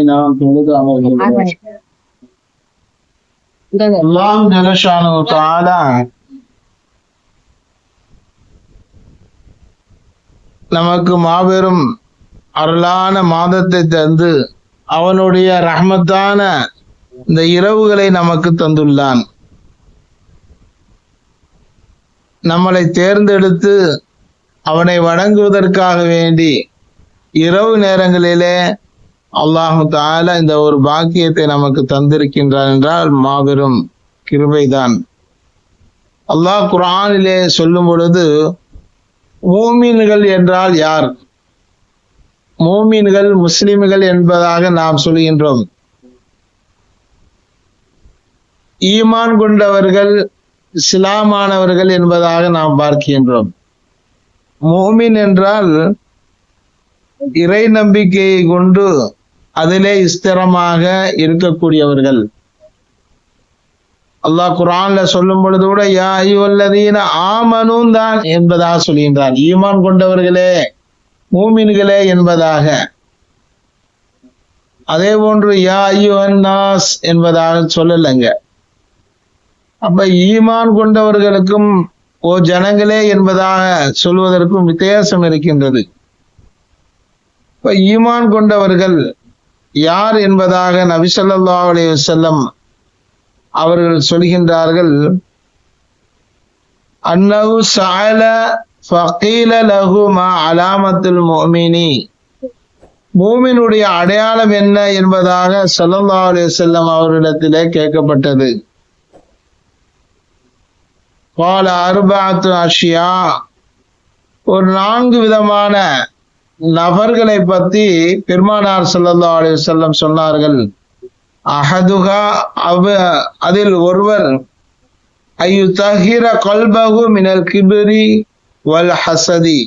நாம் தொழுது அமர்கிறோம். அல்லாஹ் ஜல்லஷானு தஆலா நமக்கு மாபெரும் அருளான மாதத்தை தந்து அவனுடைய ரஹ்மத்தான இந்த இரவுகளை நமக்கு தந்துள்ளான். நம்மளை தேர்ந்தெடுத்து அவனை வணங்குவதற்காக வேண்டி இரவு நேரங்களிலே அல்லாஹு தஆலா இந்த ஒரு பாக்கியத்தை நமக்கு தந்திருக்கின்றான் என்றால் மாபெரும் கிருபைதான். அல்லாஹ் குர்ஆனிலே சொல்லும் பொழுது மூமின்கள் என்றால் யார்? மூமின்கள் முஸ்லிம்கள் என்பதாக நாம் சொல்கின்றோம். ஈமான் கொண்டவர்கள் இஸ்லாமானவர்கள் என்பதாக நாம் பார்க்கின்றோம். மூமின் என்றால் இறை நம்பிக்கையை கொண்டு அதிலே ஸ்திரமாக இருக்கக்கூடியவர்கள். அல்லாஹ் குர்ஆன்ல சொல்லும் பொழுது கூட யா அய்யுஹல்லதீன ஆமனூ தான் என்பதாக சொல்கின்றான். ஈமான் கொண்டவர்களே, மூமின்களே என்பதாக. அதே போன்று யா அய்யுஹன் நாஸ் என்பதாக சொல்லலைங்க. அப்ப ஈமான் கொண்டவர்களுக்கும் ஓ ஜனங்களே என்பதாக சொல்வதற்கும் வித்தியாசம் இருக்கின்றது. இப்ப ஈமான் கொண்டவர்கள் யார் என்பதாக நபி ஸல்லல்லாஹு அலைஹி வஸல்லம் அவர்கள் சொல்கின்றார்கள். அன்னஹு ஸஅல ஃபகீல லஹு மா அலாமத்துல் முஃமினி, மூமினுடைய அடையாளம் என்ன என்பதாக ஸல்லல்லாஹு அலைஹி வஸல்லம் அவர்களிடத்திலே கேட்கப்பட்டது. قال أربعة أشياء, ஒரு 4 விதமான நபர்களை பற்றி பெருமானார் ஸல்லல்லாஹு அலைஹி வஸல்லம் சொன்னார்கள். அஹதுஹா, அதில் ஒருவர் அய்யுதஹிர கல்பஹு மினல் கிப்ரி வல் ஹஸதி,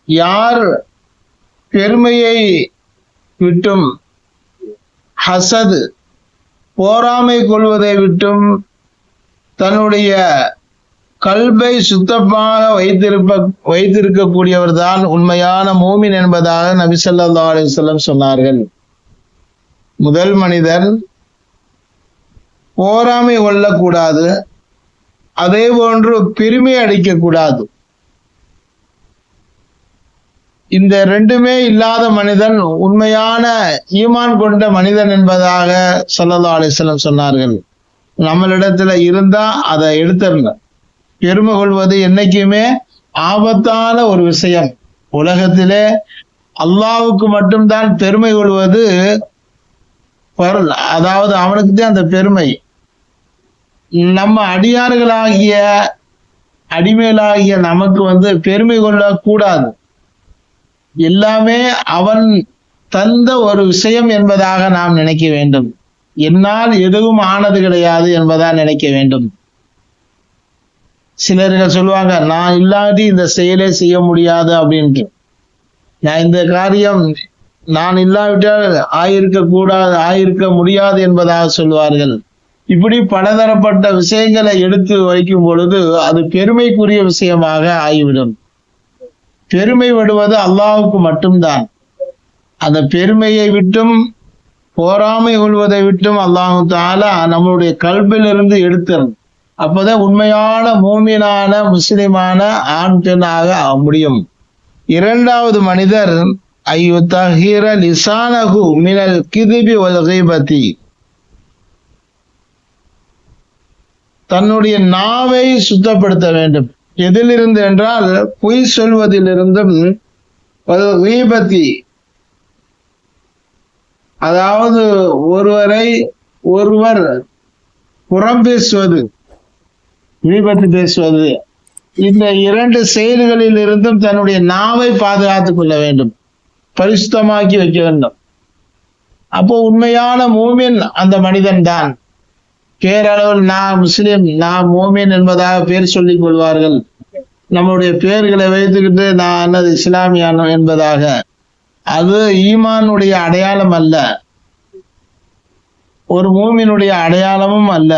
யார் பெருமையை விட்டும் ஹசத் போராமை கொள்வதை விட்டும் தன்னுடைய கல்பை சுத்தமாக வைத்திருக்கக்கூடியவர் தான் உண்மையான மூமின் என்பதாக நபி ஸல்லல்லாஹு அலைஹி வஸல்லம் சொன்னார்கள். முதல் மனிதர் போராமை கொள்ளக்கூடாது, அதே போன்று பெருமை அடிக்கக்கூடாது. இந்த ரெண்டுமே இல்லாத மனிதன் உண்மையான ஈமான் கொண்ட மனிதன் என்பதாக ஸல்லல்லாஹு அலைஹி வஸல்லம் சொன்னார்கள். நம்மளிடத்துல இருந்தா அதை எடுத்துருங்க. பெருமை கொள்வது என்னைக்குமே ஆபத்தான ஒரு விஷயம். உலகத்திலே அல்லாஹ்வுக்கு மட்டும்தான் பெருமை கொள்வது, அதாவது அவனுக்கு தான் அந்த பெருமை. நம்ம அடிமைகளாகிய நமக்கு பெருமை கொள்ளக்கூடாது. எல்லாமே அவன் தந்த ஒரு விஷயம் என்பதாக நாம் நினைக்க வேண்டும். என்னால் எதுவும் ஆனது கிடையாது என்பதாக நினைக்க வேண்டும். சிலர்கள் சொல்லுவாங்க, நான் இல்லாட்டி இந்த செயலை செய்ய முடியாது அப்படின்ட்டு. நான் இந்த காரியம் நான் இல்லாவிட்டால் ஆயிருக்க முடியாது என்பதாக சொல்வார்கள். இப்படி பலதரப்பட்ட விஷயங்களை எடுத்து வைக்கும் பொழுது அது பெருமைக்குரிய விஷயமாக ஆகிவிடும். பெருமை விடுவது அல்லாஹ்வுக்கு மட்டும்தான். அந்த பெருமையை விட்டும் போராமை கொள்வதை விட்டும் அல்லாஹ் தஆலா நம்மளுடைய கல்பிலிருந்து எடுத்துரும். அப்போதான் உண்மையான மூமினான முஸ்லிமான ஆண் பெண்ணாக முடியும். இரண்டாவது மனிதர் அய்யுதஹிர லிசானஹு மினல் கிذபி வல் கீபதி, தன்னுடைய நாவை சுத்தப்படுத்த வேண்டும். எதிலிருந்து என்றால் பொய் சொல்வதிலிருந்தும், கீபத்தி அதாவது ஒருவர் புறம் பேசுவது, கீபத்து பேசுவது, இந்த 2 செயல்களில் இருந்தும் தன்னுடைய நாவை பாதுகாத்துக் கொள்ள வேண்டும், பரிசுத்தமாக்கி வைக்க வேண்டும். அப்போ உண்மையான மூமின் அந்த மனிதன் தான். பேரளவில் நான் முஸ்லிம், நான் மூமின் என்பதாக பேர் சொல்லிக் கொள்வார்கள். நம்முடைய பெயர்களை வைத்துக்கிட்டு நான் இஸ்லாமியான என்பதாக. அது ஈமானுடைய அடையாளம் அல்ல, ஒரு மூமினுடைய அடையாளமும் அல்ல.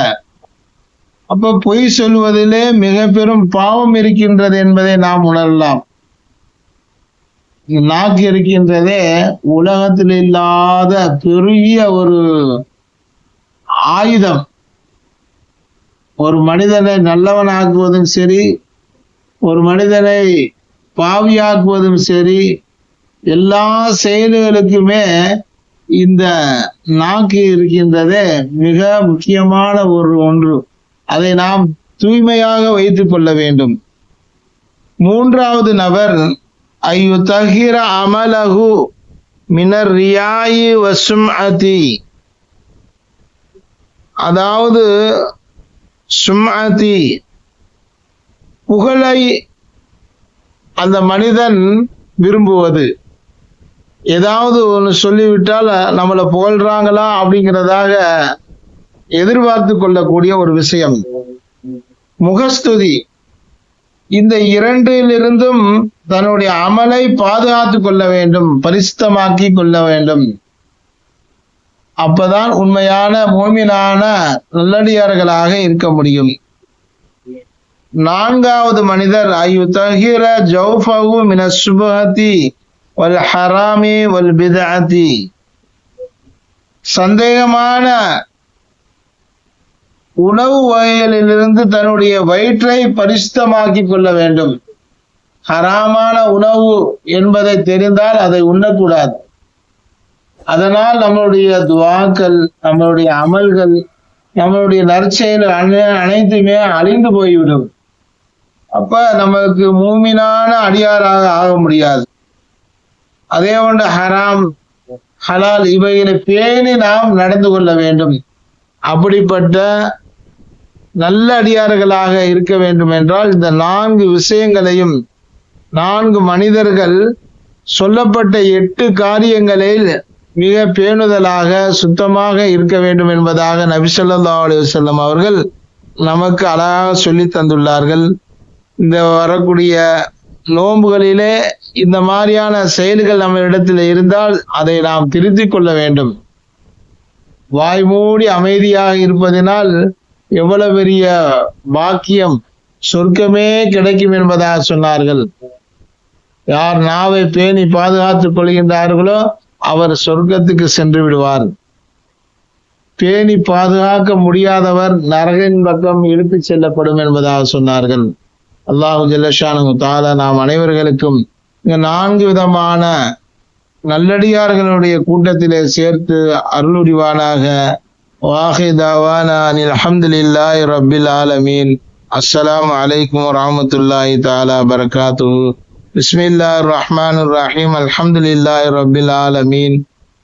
அப்ப பொய் சொல்வதிலே மிக பெரும் பாவம் இருக்கின்றது என்பதை நாம் உணரலாம். நாக்கு இருக்கின்றதே உலகத்தில் இல்லாத பெரிய ஒரு ஆயுதம். ஒரு மனிதனை நல்லவனாக்குவதும் சரி, ஒரு மனிதனை பாவியாக்குவதும் சரி, எல்லா செயல்களுக்குமே இந்த நாக்கு இருக்கின்றதே மிக முக்கியமான ஒன்று. அதை நாம் தூய்மையாக வைத்துக் கொள்ள வேண்டும். மூன்றாவது நபர் ஐயுதஹிர அமலஹு மினர் ரியாயி வசும்அதி, அதாவது சும்அதி புகழை அந்த மனிதன் விரும்புவது. ஏதாவது ஒன்று சொல்லிவிட்டால் நம்மளை புகழ்றாங்களா அப்படிங்கிறதாக எதிர்பார்த்து கொள்ளக்கூடிய ஒரு விஷயம். முகஸ்துதி, இந்த இரண்டிலிருந்தும் தன்னுடைய அமலை பாதுகாத்து கொள்ள வேண்டும், பரிசுத்தமாக்கி கொள்ள வேண்டும். அப்பதான் உண்மையான மோமினான நல்லடியார்களாக இருக்க முடியும். நான்காவது மனிதர் ஐயுதஹிர ஜௌஃபஹு மினஸ் சுபஹதி வல் ஹராமி வல் பித்அதி, சந்தேகமான உணவு வகைகளிலிருந்து தன்னுடைய வயிற்றை பரிசுத்தமாக்கி கொள்ள வேண்டும். ஹராமான உணவு என்பதை தெரிந்தால் அதை உண்ணக்கூடாது. அதனால் நம்மளுடைய துவாக்கள், நம்மளுடைய அமல்கள், நம்மளுடைய நற்செயல் அனைத்துமே அழிந்து போய்விடும். அப்ப நமக்கு மூமினான அடியாராக ஆக முடியாது. அதே போன்று ஹராம், ஹலால் இவைகளை பேணி நாம் நடந்து கொள்ள வேண்டும். அப்படிப்பட்ட நல்ல அடியார்களாக இருக்க வேண்டும் என்றால் இந்த 4 விஷயங்களையும் 4 மனிதர்கள் சொல்லப்பட்ட 8 காரியங்களில் மிக பேணுதலாக சுத்தமாக இருக்க வேண்டும் என்பதாக நபி ஸல்லல்லாஹு அலைஹி வஸல்லம் அவர்கள் நமக்கு அழகாக சொல்லி தந்துள்ளார்கள். இந்த வரக்கூடிய நோன்புகளிலே இந்த மாதிரியான செயல்கள் நம்ம இடத்தில் இருந்தால் அதை நாம் திருத்திக் கொள்ள வேண்டும். வாய் மூடி அமைதியாக இருப்பதினால் எவ்வளவு பெரிய பாக்கியம், சொர்க்கமே கிடைக்கும் என்பதாக சொன்னார்கள். யார் நாவை பேணி பாதுகாத்துக் கொள்கின்றார்களோ அவர் சொர்க்கத்துக்கு சென்று விடுவார். பேணி பாதுகாக்க முடியாதவர் நரகின் பக்கம் இழுத்துச் செல்லப்படும் என்பதாக சொன்னார்கள். அல்லாஹு ஜல்ல ஷானஹு தஆலா நாம் அனைவர்களுக்கும் இந்த 4 விதமான நல்லடியார்களுடைய கூட்டத்திலே சேர்த்து அருளுரிவானாக. வாஹிர் தஅவானா அனில் ஹம்துலில்லாஹி ரப்பில் ஆலமீன். அஸ்ஸலாமு அலைக்கும் வரஹ்மத்துல்லாஹி தஆலா பரகாத்துஹு. பிஸ்மில்லாஹிர் ரஹ்மானிர் ரஹீம். அல்ஹம்துலில்லாஹி ரப்பில் ஆலமீன்.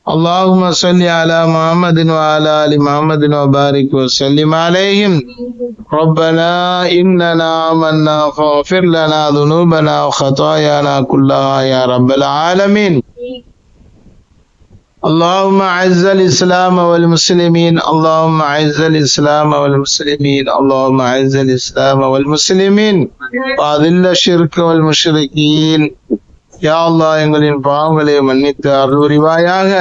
اللهم صل على محمد وعلى آل محمد وبارك وسلم عليهم. ربنا إننا آمنا فاغفر لنا ذنوبنا وخطايانا كلها يا رب العالمين. اللهم أعز الإسلام والمسلمين. اللهم أعز الإسلام والمسلمين. اللهم أعز الإسلام والمسلمين وأذل الشرك والمشركين. யா அல்லாஹ், எங்களின் பாவங்களை மன்னித்து அருள்புரிவாயாக.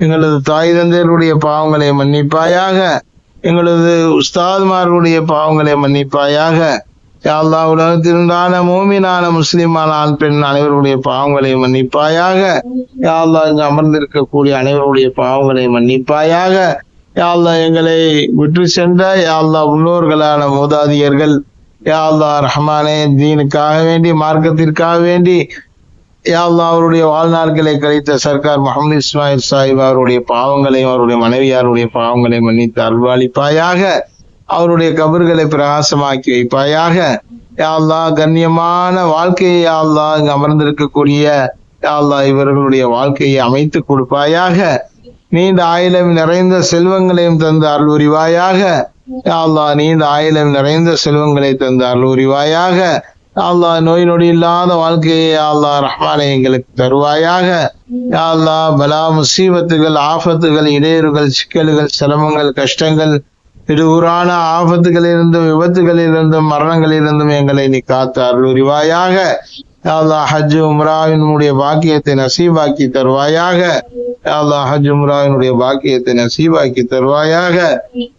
எங்களது தாய் தந்தையருடைய பாவங்களை மன்னிப்பாயாக. எங்களது உஸ்தாத்மார்களுடைய பாவங்களை மன்னிப்பாயாக. யா அல்லாஹ், உலகத்திலுண்டான மூமினான முஸ்லிமான ஆண் பெண் அனைவருடைய பாவங்களை மன்னிப்பாயாக. யா அல்லாஹ், இங்கு அமர்ந்திருக்கக்கூடிய அனைவருடைய பாவங்களை மன்னிப்பாயாக. யா அல்லாஹ், எங்களை விட்டு சென்ற யா அல்லாஹ் முன்னோர்களான மூதாதியர்கள், யா அல்லாஹ் ரஹ்மானே, தீனுக்காக வேண்டி, மார்க்கத்திற்காக வேண்டி யா அல்லாஹ் அவருடைய வாழ்நாட்களை கழித்த சர்க்கார் முஹம்மது இஸ்மாயில் சாஹிப் அவருடைய பாவங்களையும் அவருடைய மனைவியாருடைய பாவங்களை மன்னித்து அருள்வாளிப்பாயாக. அவருடைய கபர்களை பிரகாசமாக்கி வைப்பாயாக. யா அல்லாஹ், கண்ணியமான வாழ்க்கையை யா அல்லாஹ் இங்கு அமர்ந்திருக்கக்கூடிய யா அல்லாஹ் இவர்களுடைய வாழ்க்கையை அமைத்து கொடுப்பாயாக. நீண்ட ஆயுளம் நிறைந்த செல்வங்களையும் தந்து அருள்புரிவாயாக. யா அல்லாஹ், நீண்ட ஆயுளம் நிறைந்த செல்வங்களை தந்து அருள்புரிவாயாக. யா அல்லாஹ், நோய் நொடி இல்லாத வாழ்க்கையை யா அல்லாஹ் ரஹ்மானே எங்களுக்கு தருவாயாக. யா அல்லாஹ், பலா முசீபத்துகள், ஆபத்துகள், இடையூறுகள், சிக்கல்கள், சிரமங்கள், கஷ்டங்கள், இடுகுறான ஆபத்துகளிலிருந்தும் விபத்துகளிலிருந்தும் மரணங்களிலிருந்தும் எங்களை நீ காத்து அருள்புரிவாயாக. யா அல்லாஹ், ஹஜ் உம்ராவினுடைய பாக்கியத்தை நசீபாக்கி தருவாயாக. யா அல்லாஹ், ஹஜ் உம்ராவினுடைய பாக்கியத்தை நசீபாக்கி தருவாயாக.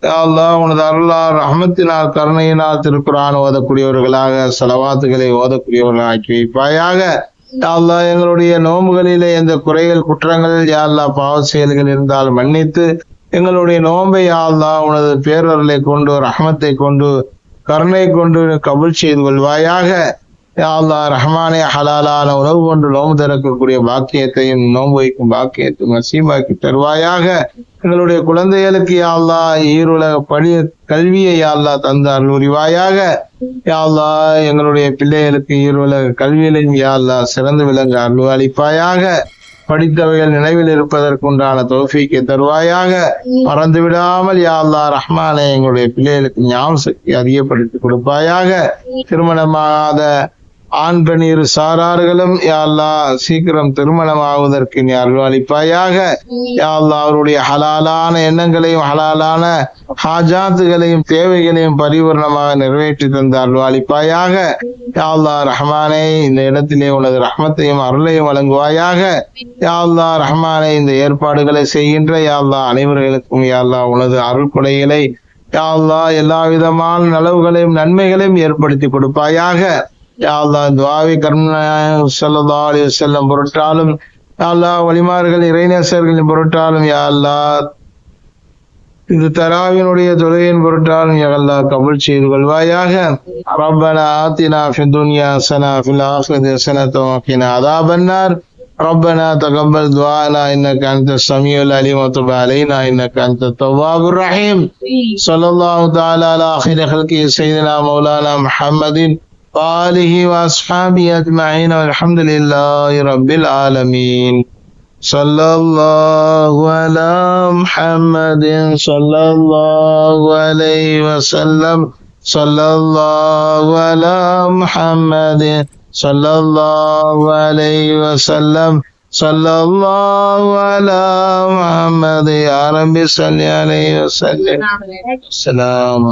யா அல்லாஹ், உனது அருளால் ரஹ்மத்தினால் கருணையினால் திருக்குர்ஆன் ஓதக்கூடியவர்களாக, ஸலவாத்துகளை ஓதக்கூடியவர்களாக ஆக்கி வைப்பாயாக. யா அல்லாஹ் எங்களுடைய நோன்புகளிலே எந்த குறைகள் குற்றங்கள் யா அல்லாஹ் பாவ செயல்கள் இருந்தால் மன்னித்து எங்களுடைய நோன்பை யா அல்லாஹ் உனது பேரருளை கொண்டு ரஹமத்தை கொண்டு கருணை கொண்டு கபூல் செய்து கொள்வாயாக. யா அல்லாஹ் ரஹ்மானே ஹலாலான உணவு கொண்டு நோன்பு திறக்கக்கூடிய பாக்கியத்தையும் நோன்பு வைக்கும் பாக்கியத்தையும் நசீபாக்கி தருவாயாக. எங்களுடைய குழந்தைகளுக்கு யா அல்லாஹ் ஈருலக கல்வியை யா அல்லாஹ் தந்து அருள்வாயாக. யா அல்லாஹ் எங்களுடைய பிள்ளைகளுக்கு ஈருலக கல்வியிலையும் யா அல்லாஹ் சிறந்து விளங்க அருள்வாளிப்பாயாக. படித்தவைகள் நினைவில் இருப்பதற்குண்டான தௌஃபீக்கை தருவாயாக. மறந்து விடாமல் யா அல்லாஹ் ரஹ்மானே எங்களுடைய பிள்ளைகளுக்கு ஞாபக சக்தி அதிகப்படுத்தி கொடுப்பாயாக. திருமணமாகாத ஆண் பெண் இரு சாரார்களும் யா அல்லாஹ் சீக்கிரம் திருமணம் ஆவதற்கு நீ அருள்வாளிப்பாயாக. யா அல்லாஹ் அவருடைய ஹலாலான எண்ணங்களையும் ஹலாலான ஹாஜாத்துகளையும் தேவைகளையும் பரிபூர்ணமாக நிறைவேற்றி தந்து அருள்வாளிப்பாயாக. யா அல்லாஹ் ரஹ்மானே இந்த இடத்திலே உனது ரஹ்மத்தையும் அருளையும் வழங்குவாயாக. யா அல்லாஹ் ரஹ்மானே இந்த ஏற்பாடுகளை செய்கின்ற யா அல்லாஹ் அனைவர்களுக்கும் யா அல்லாஹ் உனது அருள் கொடைகளை யா அல்லாஹ் எல்லா விதமான நலவுகளையும் நன்மைகளையும் ஏற்படுத்தி கொடுப்பாயாக. யா அல்லாஹ் துஆவை கர்மநாயகம் ஸல்லல்லாஹு அலைஹி வஸல்லம் பொருட்டாலும் யா அல்லாஹ் வலிமார்கள் இறைநேசர்களின் பொருட்டாலும் யா அல்லாஹ் இந்த தராவினுடைய தொழுகையின் பொருட்டாலும் யா அல்லாஹ் கபூல் செய்து கொள்வாயாக. ரப்பனா ஆத்தினா ஃபித் துன்யா ஹஸனா ஃபில் ஆখিরাতি ஹஸனத்தன் வ கினா அஸாபன்னார். ربنا تقبل دعاءنا إنك أنت السميع العليم وتب علينا إنك أنت التواب الرحيم. صلى الله تعالى على خير خلقه سيدنا مولانا محمد وآله وأصحابه أجمعين والحمد لله رب العالمين. صلى الله على محمد صلى الله عليه وسلم. صلى الله على محمد صلى الله عليه وسلم. صلى الله على محمد يا رب صل عليه وسلم. السلام.